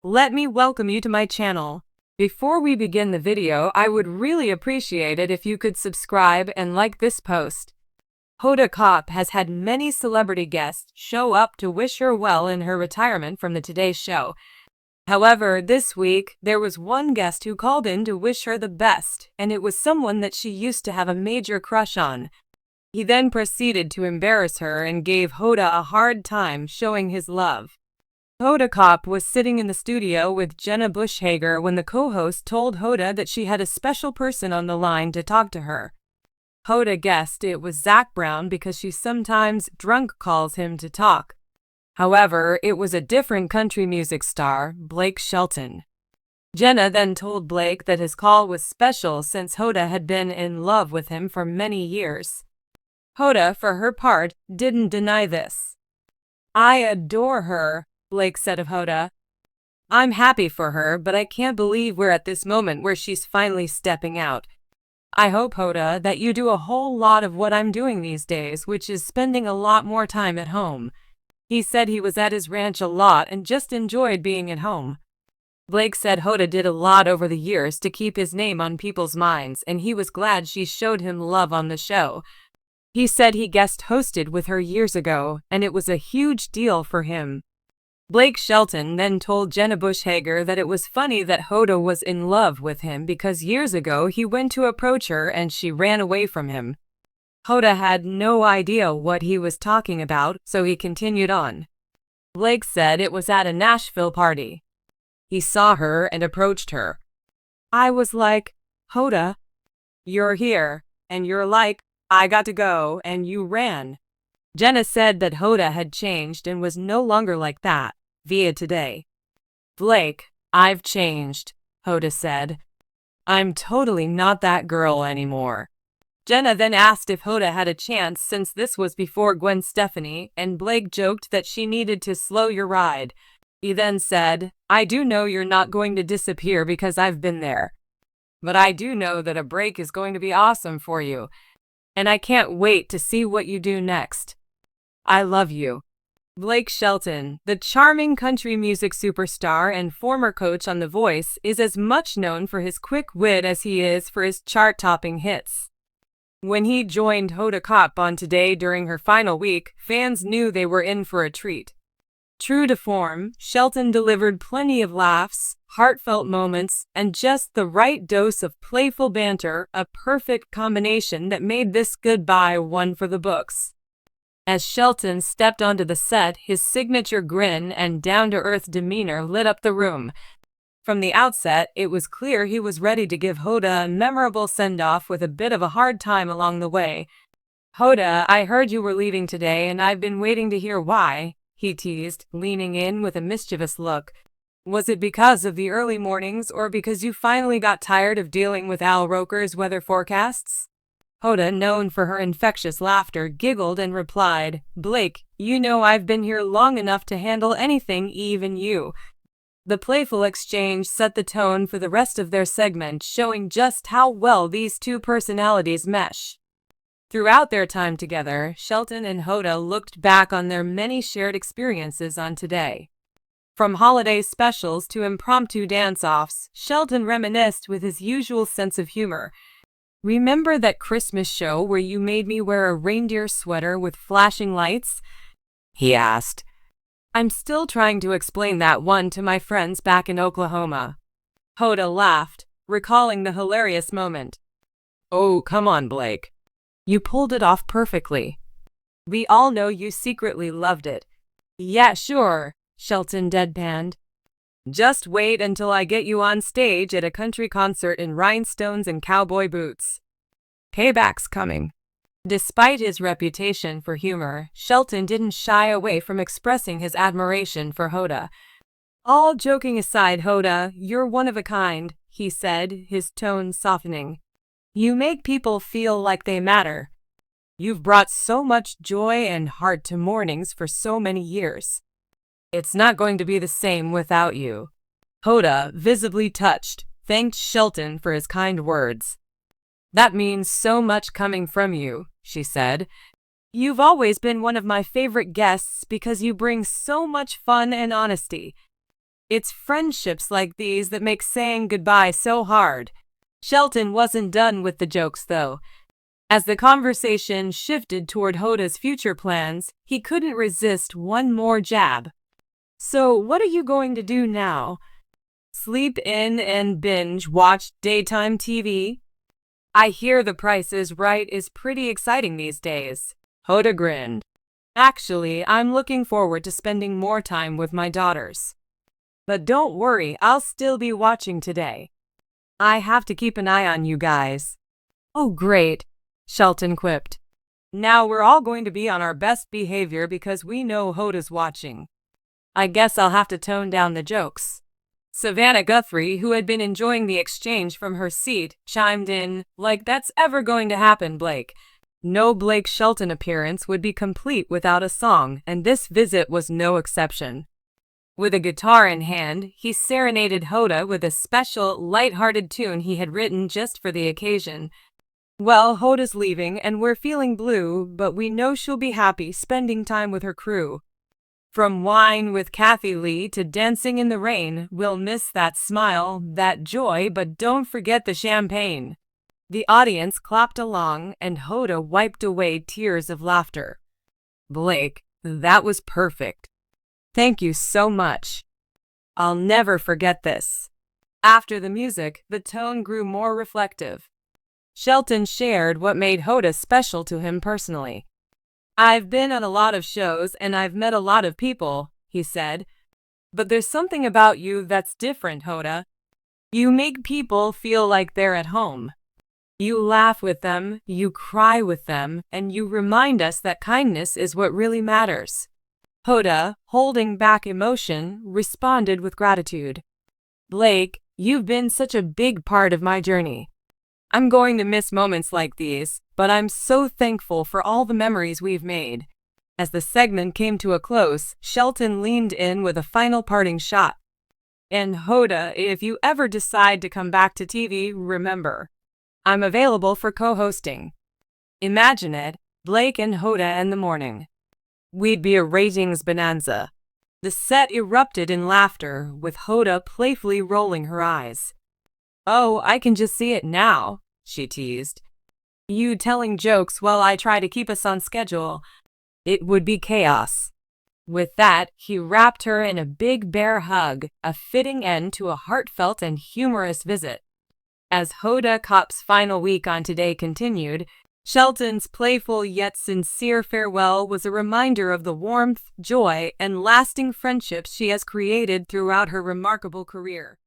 let me welcome you to my channel. Before we begin the video, I would really appreciate it if you could subscribe and like this post. Hoda Kotb has had many celebrity guests show up to wish her well in her retirement from the Today Show. However, this week, there was one guest who called in to wish her the best, and it was someone that she used to have a major crush on. He then proceeded to embarrass her and gave Hoda a hard time, showing his love. Hoda Kotb was sitting in the studio with Jenna Bush-Hager when the co-host told Hoda that she had a special person on the line to talk to her. Hoda guessed it was Zac Brown because she sometimes drunk calls him to talk. However, it was a different country music star, Blake Shelton. Jenna then told Blake that his call was special since Hoda had been in love with him for many years. Hoda, for her part, didn't deny this. "I adore her," Blake said of Hoda. "I'm happy for her, but I can't believe we're at this moment where she's finally stepping out. I hope, Hoda, that you do a whole lot of what I'm doing these days, which is spending a lot more time at home." He said he was at his ranch a lot and just enjoyed being at home. Blake said Hoda did a lot over the years to keep his name on people's minds, and he was glad she showed him love on the show. He said he guest hosted with her years ago, and it was a huge deal for him. Blake Shelton then told Jenna Bush-Hager that it was funny that Hoda was in love with him because years ago he went to approach her and she ran away from him. Hoda had no idea what he was talking about, so he continued on. Blake said it was at a Nashville party. He saw her and approached her. "I was like, Hoda, you're here," and you're like, "I got to go," and you ran. Jenna said that Hoda had changed and was no longer like that, via Today. "Blake, I've changed," Hoda said. "I'm totally not that girl anymore." Jenna then asked if Hoda had a chance since this was before Gwen Stefani, and Blake joked that she needed to slow your ride. He then said, "I do know you're not going to disappear because I've been there. But I do know that a break is going to be awesome for you. And I can't wait to see what you do next. I love you." Blake Shelton, the charming country music superstar and former coach on The Voice, is as much known for his quick wit as he is for his chart-topping hits. When he joined Hoda Kotb on Today during her final week, fans knew they were in for a treat. True to form, Shelton delivered plenty of laughs, heartfelt moments, and just the right dose of playful banter, a perfect combination that made this goodbye one for the books. As Shelton stepped onto the set, his signature grin and down-to-earth demeanor lit up the room. From the outset, it was clear he was ready to give Hoda a memorable send-off with a bit of a hard time along the way. "Hoda, I heard you were leaving today and I've been waiting to hear why," he teased, leaning in with a mischievous look. "Was it because of the early mornings or because you finally got tired of dealing with Al Roker's weather forecasts?" Hoda, known for her infectious laughter, giggled and replied, "Blake, you know I've been here long enough to handle anything, even you." The playful exchange set the tone for the rest of their segment, showing just how well these two personalities mesh. Throughout their time together, Shelton and Hoda looked back on their many shared experiences on Today. From holiday specials to impromptu dance-offs, Shelton reminisced with his usual sense of humor. "Remember that Christmas show where you made me wear a reindeer sweater with flashing lights?" he asked. "I'm still trying to explain that one to my friends back in Oklahoma." Hoda laughed, recalling the hilarious moment. "Oh, come on, Blake. You pulled it off perfectly. We all know you secretly loved it." "Yeah, sure," Shelton deadpanned. "Just wait until I get you on stage at a country concert in rhinestones and cowboy boots. Payback's coming." Despite his reputation for humor, Shelton didn't shy away from expressing his admiration for Hoda. "All joking aside, Hoda, you're one of a kind," he said, his tone softening. "You make people feel like they matter. You've brought so much joy and heart to mornings for so many years. It's not going to be the same without you." Hoda, visibly touched, thanked Shelton for his kind words. "That means so much coming from you," she said. "You've always been one of my favorite guests because you bring so much fun and honesty. It's friendships like these that make saying goodbye so hard. Shelton wasn't done with the jokes though. As the conversation shifted toward Hoda's future plans, he couldn't resist one more jab. So what are you going to do now? Sleep in and binge watch daytime TV? I hear The Price is Right is pretty exciting these days. Hoda grinned. Actually, I'm looking forward to spending more time with my daughters. But don't worry, I'll still be watching today. I have to keep an eye on you guys. Oh great, Shelton quipped. Now we're all going to be on our best behavior because we know Hoda's watching. I guess I'll have to tone down the jokes. Savannah Guthrie, who had been enjoying the exchange from her seat, chimed in, like that's ever going to happen, Blake. No Blake Shelton appearance would be complete without a song, and this visit was no exception. With a guitar in hand, he serenaded Hoda with a special, light-hearted tune he had written just for the occasion. Well, Hoda's leaving and we're feeling blue, but we know she'll be happy spending time with her crew. From Wine with Kathy Lee to Dancing in the Rain, we'll miss that smile, that joy, but don't forget the champagne. The audience clapped along, and Hoda wiped away tears of laughter. Blake, that was perfect. Thank you so much. I'll never forget this. After the music, the tone grew more reflective. Shelton shared what made Hoda special to him personally. I've been on a lot of shows and I've met a lot of people, he said. But there's something about you that's different, Hoda. You make people feel like they're at home. You laugh with them, you cry with them, and you remind us that kindness is what really matters. Hoda, holding back emotion, responded with gratitude. Blake, you've been such a big part of my journey. I'm going to miss moments like these, but I'm so thankful for all the memories we've made. As the segment came to a close, Shelton leaned in with a final parting shot. And Hoda, if you ever decide to come back to TV, remember, I'm available for co-hosting. Imagine it, Blake and Hoda in the morning. We'd be a ratings bonanza. The set erupted in laughter, with Hoda playfully rolling her eyes. Oh, I can just see it now, she teased. You telling jokes while I try to keep us on schedule. It would be chaos. With that, he wrapped her in a big bear hug, a fitting end to a heartfelt and humorous visit. As Hoda Kotb's final week on Today continued, Shelton's playful yet sincere farewell was a reminder of the warmth, joy, and lasting friendships she has created throughout her remarkable career.